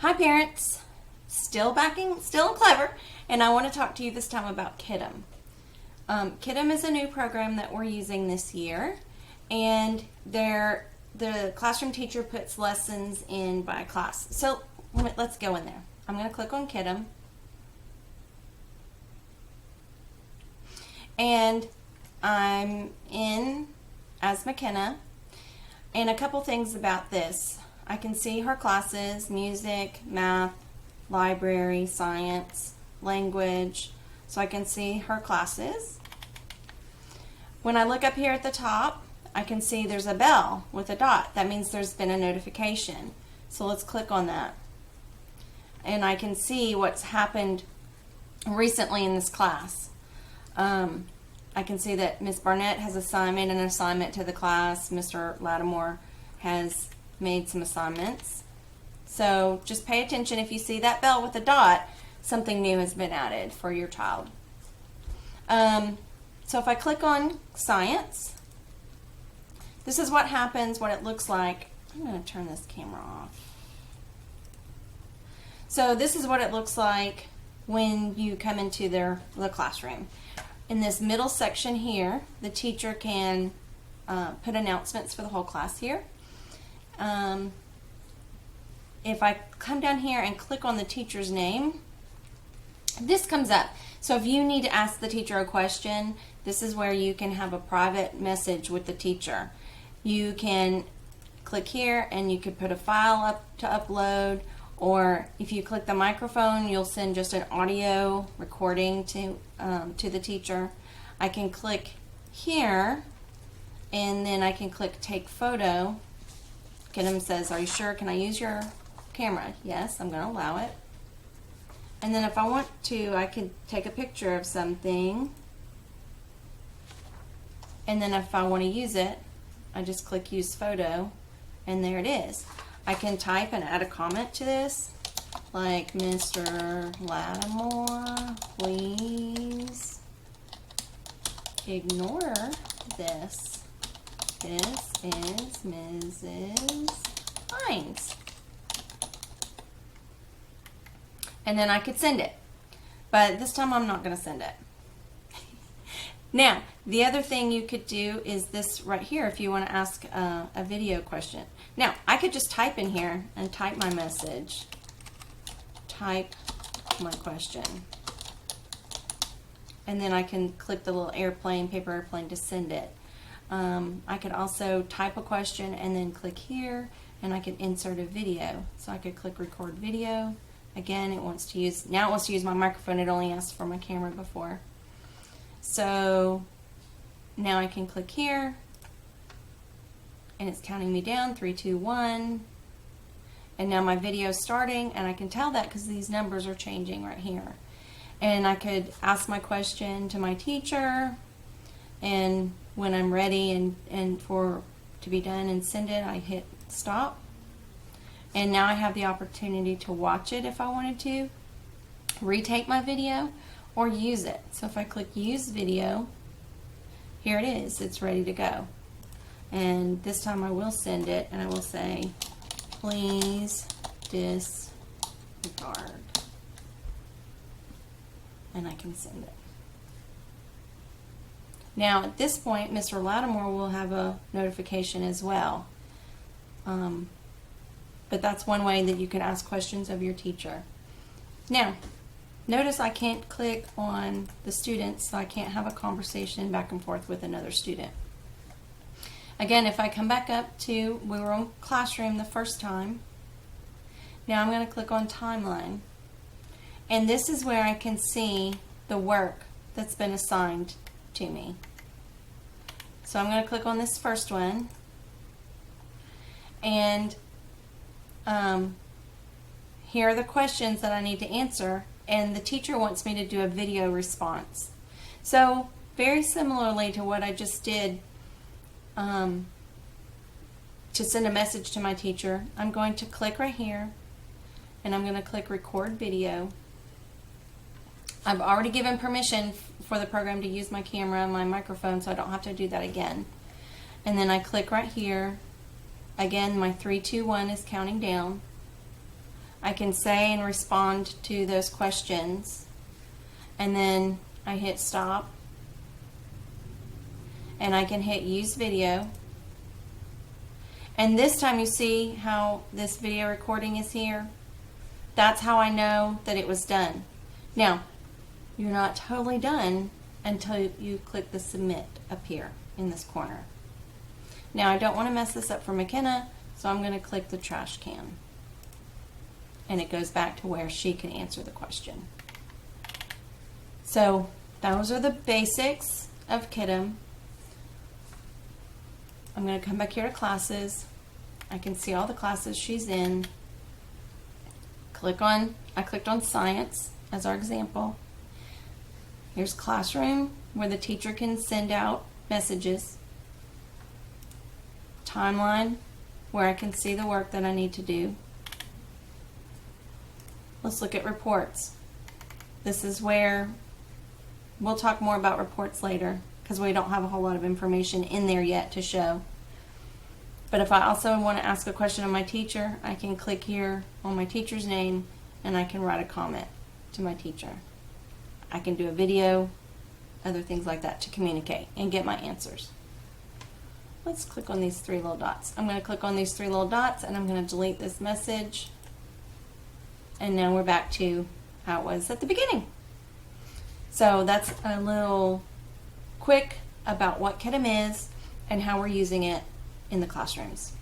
Hi parents, still and clever, and I want to talk to you this time about Kiddom. Kiddom is a new program that we're using this year, and the classroom teacher puts lessons in by class. So let's go in there. I'm going to click on Kiddom, and I'm in as McKenna, and a couple things about this. I can see her classes: music, math, library, science, language. So I can see her classes. When I look up here at the top, I can see there's a bell with a dot. That means there's been a notification. So let's click on that. And I can see what's happened recently in this class. I can see that Miss Barnett has made an assignment to the class. Mr. Lattimore has made some assignments. So just pay attention. If you see that bell with a dot, something new has been added for your child. So if I click on science, this is what happens, what it looks like. I'm going to turn this camera off. So this is what it looks like when you come into the classroom. In this middle section here, the teacher can put announcements for the whole class here. If I come down here and click on the teacher's name, this comes up. So if you need to ask the teacher a question, this is where you can have a private message with the teacher. You can click here and you could put a file up to upload, or if you click the microphone, you'll send just an audio recording to the teacher. I can click here and then I can click take photo. Kiddom says, "Are you sure? Can I use your camera?" Yes, I'm going to allow it. And then if I want to, I can take a picture of something. And then if I want to use it, I just click use photo, and there it is. I can type and add a comment to this, like, "Mr. Lattimore, please ignore this. This is Mrs. Hines." And then I could send it. But this time I'm not going to send it. Now, the other thing you could do is this right here if you want to ask a video question. Now, I could just type in here and type my message. Type my question. And then I can click the little paper airplane to send it. I could also type a question and then click here, and I could insert a video. So I could click record video. Again, now it wants to use my microphone. It only asked for my camera before. So now I can click here, and it's counting me down, 3, 2, 1. And now my video is starting, and I can tell that because these numbers are changing right here. And I could ask my question to my teacher, and when I'm ready and to be done and send it, I hit stop. And now I have the opportunity to watch it if I wanted to, retake my video, or use it. So if I click use video, here it is. It's ready to go. And this time I will send it, and I will say, "Please disregard." And I can send it. Now at this point, Mr. Lattimore will have a notification as well. But that's one way that you can ask questions of your teacher. Now, notice I can't click on the students, so I can't have a conversation back and forth with another student. Again, if I come back up to, we were on classroom the first time. Now I'm going to click on timeline. And this is where I can see the work that's been assigned to me. So I'm going to click on this first one. And here are the questions that I need to answer, and the teacher wants me to do a video response. So very similarly to what I just did to send a message to my teacher, I'm going to click right here, and I'm going to click record video. I've already given permission for the program to use my camera and my microphone, so I don't have to do that again. And then I click right here. Again, my 3, 2, 1 is counting down. I can say and respond to those questions, and then I hit stop, and I can hit use video. And this time you see how this video recording is here? That's how I know that it was done. Now, you're not totally done until you click the submit up here in this corner. Now, I don't want to mess this up for McKenna, so I'm going to click the trash can. And it goes back to where she can answer the question. So, those are the basics of Kiddom. I'm going to come back here to classes. I can see all the classes she's in. I clicked on science as our example. Here's classroom, where the teacher can send out messages. Timeline, where I can see the work that I need to do. Let's look at reports. This is where we'll talk more about reports later, because we don't have a whole lot of information in there yet to show. But if I also want to ask a question of my teacher, I can click here on my teacher's name and I can write a comment to my teacher. I can do a video, other things like that to communicate and get my answers. Let's click on these three little dots. I'm going to click on these three little dots and I'm going to delete this message. And now we're back to how it was at the beginning. So that's a little quick about what Kiddom is and how we're using it in the classrooms.